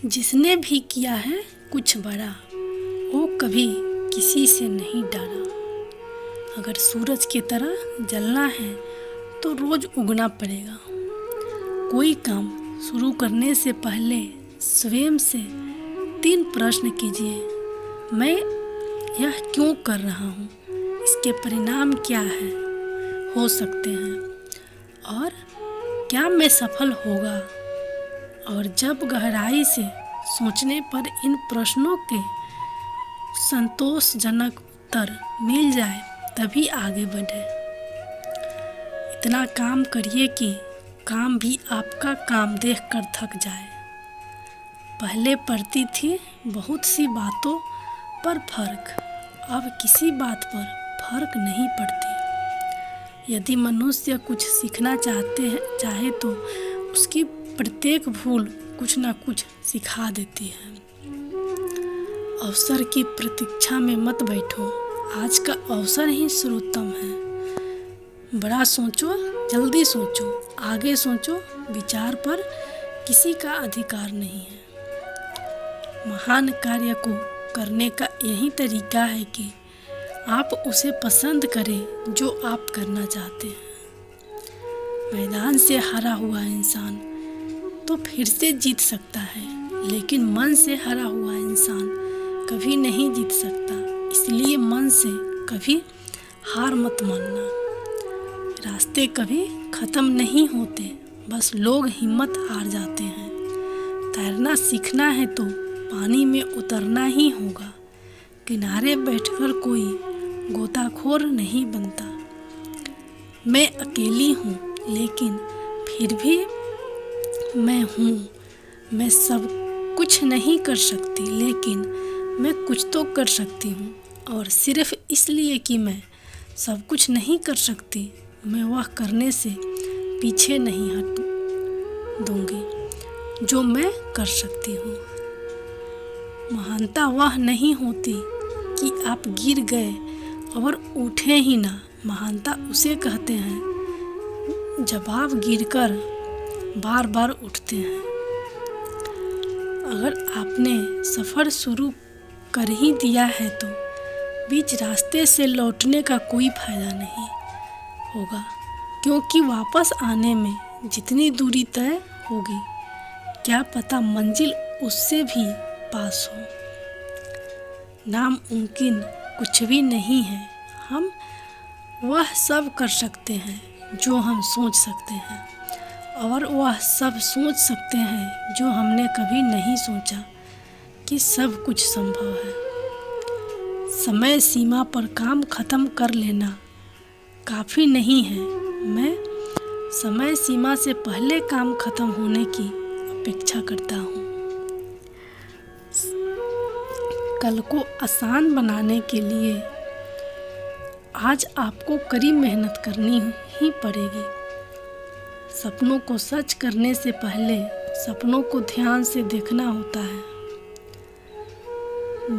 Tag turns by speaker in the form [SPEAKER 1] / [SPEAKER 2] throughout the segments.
[SPEAKER 1] जिसने भी किया है कुछ बड़ा, वो कभी किसी से नहीं डरा। अगर सूरज की तरह जलना है तो रोज उगना पड़ेगा। कोई काम शुरू करने से पहले स्वयं से 3 प्रश्न कीजिए। मैं यह क्यों कर रहा हूँ? इसके परिणाम क्या है हो सकते हैं? और क्या मैं सफल होगा? और जब गहराई से सोचने पर इन प्रश्नों के संतोषजनक उत्तर मिल जाए तभी आगे बढ़े। इतना काम करिए कि काम भी आपका काम देखकर थक जाए। पहले पड़ती थी बहुत सी बातों पर फर्क, अब किसी बात पर फर्क नहीं पड़ती। यदि मनुष्य कुछ सीखना चाहे तो उसकी प्रत्येक भूल कुछ न कुछ सिखा देती है। अवसर की प्रतीक्षा में मत बैठो, आज का अवसर ही सर्वोत्तम है। बड़ा सोचो, जल्दी सोचो, आगे सोचो, विचार पर किसी का अधिकार नहीं है। महान कार्य को करने का यही तरीका है कि आप उसे पसंद करें जो आप करना चाहते हैं। मैदान से हारा हुआ इंसान तो फिर से जीत सकता है, लेकिन मन से हारा हुआ इंसान कभी नहीं जीत सकता। इसलिए मन से कभी हार मत मानना। रास्ते कभी ख़त्म नहीं होते, बस लोग हिम्मत हार जाते हैं। तैरना सीखना है तो पानी में उतरना ही होगा। किनारे बैठकर कोई गोताखोर नहीं बनता। मैं अकेली हूँ लेकिन फिर भी मैं हूँ। मैं सब कुछ नहीं कर सकती लेकिन मैं कुछ तो कर सकती हूँ, और सिर्फ इसलिए कि मैं सब कुछ नहीं कर सकती, मैं वह करने से पीछे नहीं हट दूँगी जो मैं कर सकती हूँ। महानता वह नहीं होती कि आप गिर गए और उठे ही ना। महानता उसे कहते हैं जब आप गिरकर बार बार उठते हैं। अगर आपने सफ़र शुरू कर ही दिया है तो बीच रास्ते से लौटने का कोई फ़ायदा नहीं होगा, क्योंकि वापस आने में जितनी दूरी तय होगी, क्या पता मंजिल उससे भी पास हो। नामुमकिन कुछ भी नहीं है। हम वह सब कर सकते हैं जो हम सोच सकते हैं, और वह सब सोच सकते हैं जो हमने कभी नहीं सोचा कि सब कुछ संभव है। समय सीमा पर काम खत्म कर लेना काफ़ी नहीं है। मैं समय सीमा से पहले काम खत्म होने की अपेक्षा करता हूँ। कल को आसान बनाने के लिए आज आपको कड़ी मेहनत करनी ही पड़ेगी। सपनों को सच करने से पहले सपनों को ध्यान से देखना होता है।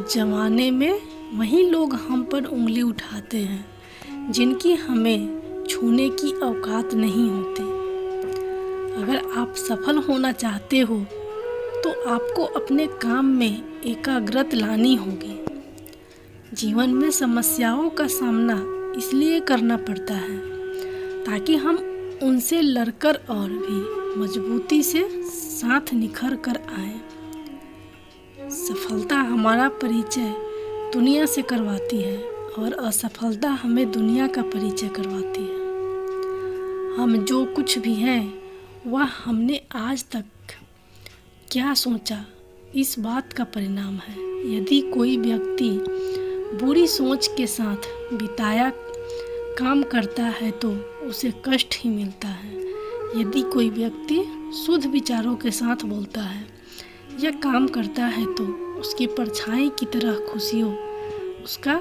[SPEAKER 1] जमाने में वही लोग हम पर उंगली उठाते हैं जिनकी हमें छूने की औकात नहीं होती। अगर आप सफल होना चाहते हो तो आपको अपने काम में एकाग्रता लानी होगी। जीवन में समस्याओं का सामना इसलिए करना पड़ता है ताकि हम उनसे लड़कर और भी मजबूती से साथ निखर कर आए। सफलता हमारा परिचय दुनिया से करवाती है और असफलता हमें दुनिया का परिचय करवाती है। हम जो कुछ भी हैं वह हमने आज तक क्या सोचा, इस बात का परिणाम है। यदि कोई व्यक्ति बुरी सोच के साथ बिताया काम करता है तो उसे कष्ट ही मिलता है। यदि कोई व्यक्ति शुद्ध विचारों के साथ बोलता है या काम करता है तो उसकी परछाई की तरह खुशियों उसका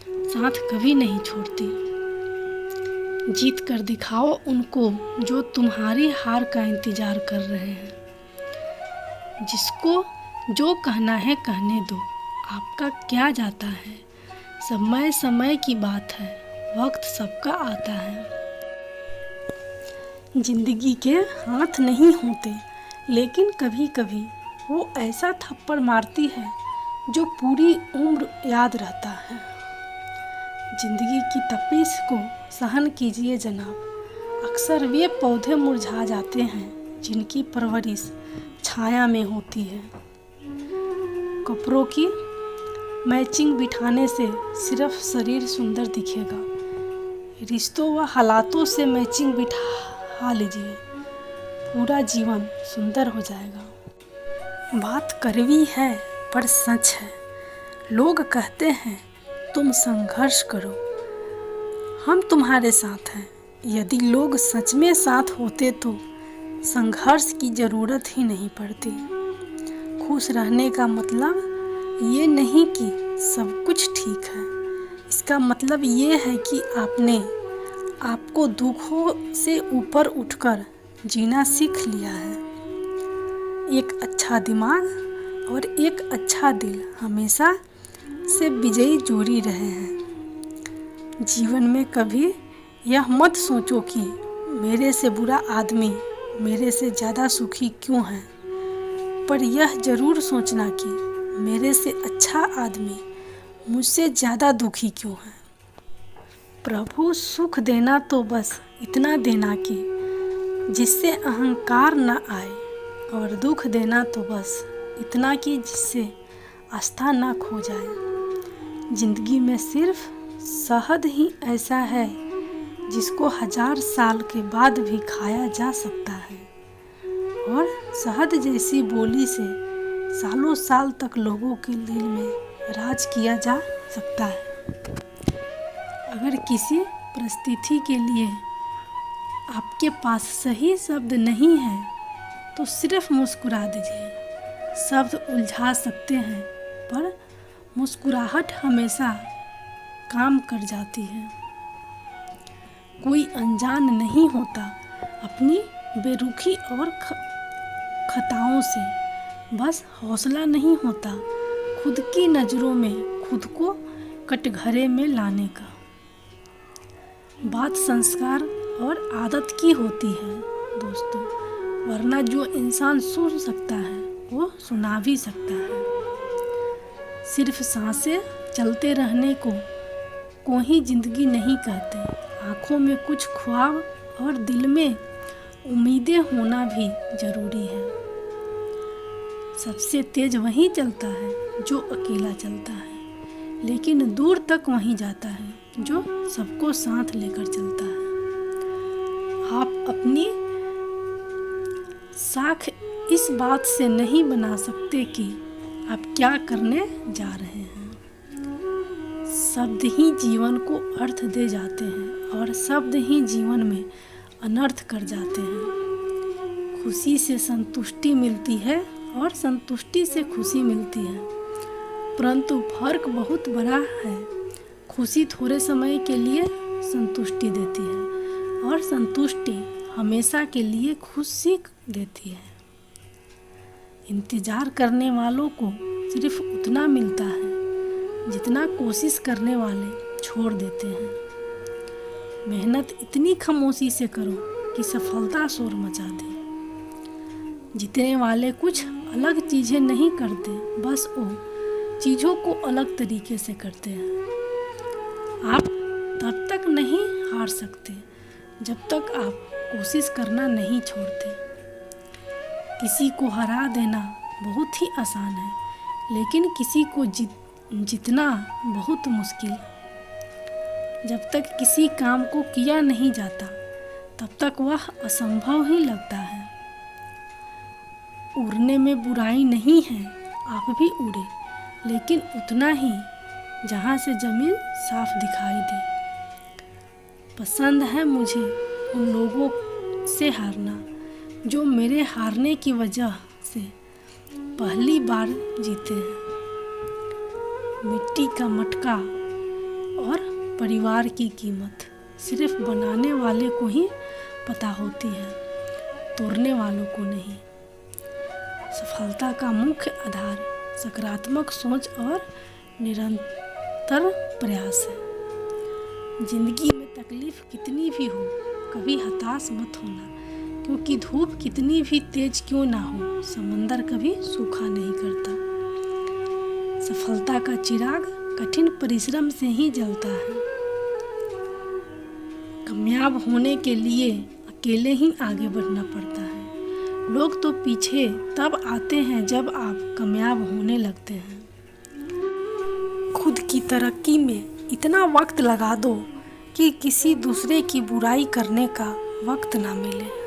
[SPEAKER 1] साथ कभी नहीं छोड़ती। जीत कर दिखाओ उनको जो तुम्हारी हार का इंतजार कर रहे हैं। जिसको जो कहना है कहने दो, आपका क्या जाता है। समय समय की बात है, वक्त सबका आता है। जिंदगी के हाथ नहीं होते, लेकिन कभी कभी वो ऐसा थप्पड़ मारती है जो पूरी उम्र याद रहता है। जिंदगी की तपिश को सहन कीजिए जनाब। अक्सर वे पौधे मुरझा जाते हैं जिनकी परवरिश छाया में होती है। कपड़ों की मैचिंग बिठाने से सिर्फ शरीर सुंदर दिखेगा, रिश्तों व हालातों से मैचिंग बिठा लीजिए, पूरा जीवन सुंदर हो जाएगा। बात कड़वी है पर सच है। लोग कहते हैं तुम संघर्ष करो, हम तुम्हारे साथ हैं। यदि लोग सच में साथ होते तो संघर्ष की ज़रूरत ही नहीं पड़ती। खुश रहने का मतलब ये नहीं कि सब कुछ ठीक है, इसका मतलब ये है कि आपको दुखों से ऊपर उठकर जीना सीख लिया है। एक अच्छा दिमाग और एक अच्छा दिल हमेशा से विजयी जोड़ी रहे हैं। जीवन में कभी यह मत सोचो कि मेरे से बुरा आदमी मेरे से ज़्यादा सुखी क्यों है, पर यह ज़रूर सोचना कि मेरे से अच्छा आदमी मुझसे ज़्यादा दुखी क्यों है। प्रभु सुख देना तो बस इतना देना कि जिससे अहंकार न आए, और दुख देना तो बस इतना कि जिससे आस्था न खो जाए। जिंदगी में सिर्फ शहद ही ऐसा है जिसको 1000 साल के बाद भी खाया जा सकता है, और शहद जैसी बोली से सालों साल तक लोगों के दिल में राज किया जा सकता है। अगर किसी परिस्थिति के लिए आपके पास सही शब्द नहीं है तो सिर्फ मुस्कुरा दीजिए। शब्द उलझा सकते हैं पर मुस्कुराहट हमेशा काम कर जाती है। कोई अनजान नहीं होता अपनी बेरुखी और खताओं से, बस हौसला नहीं होता खुद की नज़रों में खुद को कटघरे में लाने का। बात संस्कार और आदत की होती है दोस्तों, वरना जो इंसान सुन सकता है वो सुना भी सकता है। सिर्फ सांसें चलते रहने को ही जिंदगी नहीं कहते। आँखों में कुछ ख्वाब और दिल में उम्मीदें होना भी ज़रूरी है। सबसे तेज वही चलता है जो अकेला चलता है, लेकिन दूर तक वही जाता है जो सबको साथ लेकर चलता है। आप अपनी साख इस बात से नहीं बना सकते कि आप क्या करने जा रहे हैं। शब्द ही जीवन को अर्थ दे जाते हैं और शब्द ही जीवन में अनर्थ कर जाते हैं। खुशी से संतुष्टि मिलती है और संतुष्टि से खुशी मिलती है, परंतु फर्क बहुत बड़ा है। खुशी थोड़े समय के लिए संतुष्टि देती है और संतुष्टि हमेशा के लिए खुशी देती है। इंतज़ार करने वालों को सिर्फ उतना मिलता है जितना कोशिश करने वाले छोड़ देते हैं। मेहनत इतनी खामोशी से करो कि सफलता शोर मचा दे। जीतने वाले कुछ अलग चीज़ें नहीं करते, बस वो चीज़ों को अलग तरीके से करते हैं। आप तब तक नहीं हार सकते जब तक आप कोशिश करना नहीं छोड़ते। किसी को हरा देना बहुत ही आसान है, लेकिन किसी को जीतना बहुत मुश्किल। जब तक किसी काम को किया नहीं जाता तब तक वह असंभव ही लगता है। उड़ने में बुराई नहीं है, आप भी उड़े, लेकिन उतना ही जहाँ से ज़मीन साफ दिखाई दे। पसंद है मुझे उन लोगों से हारना जो मेरे हारने की वजह से पहली बार जीते हैं। मिट्टी का मटका और परिवार की कीमत सिर्फ बनाने वाले को ही पता होती है, तोड़ने वालों को नहीं। सफलता का मुख्य आधार सकारात्मक सोच और निरंतर प्रयास है। जिंदगी में तकलीफ कितनी भी हो, कभी हताश मत होना, क्योंकि धूप कितनी भी तेज क्यों ना हो, समंदर कभी सूखा नहीं करता। सफलता का चिराग कठिन परिश्रम से ही जलता है। कामयाब होने के लिए अकेले ही आगे बढ़ना पड़ता है। लोग तो पीछे तब आते हैं जब आप कामयाब होने लगते हैं। खुद की तरक्की में इतना वक्त लगा दो कि किसी दूसरे की बुराई करने का वक्त ना मिले।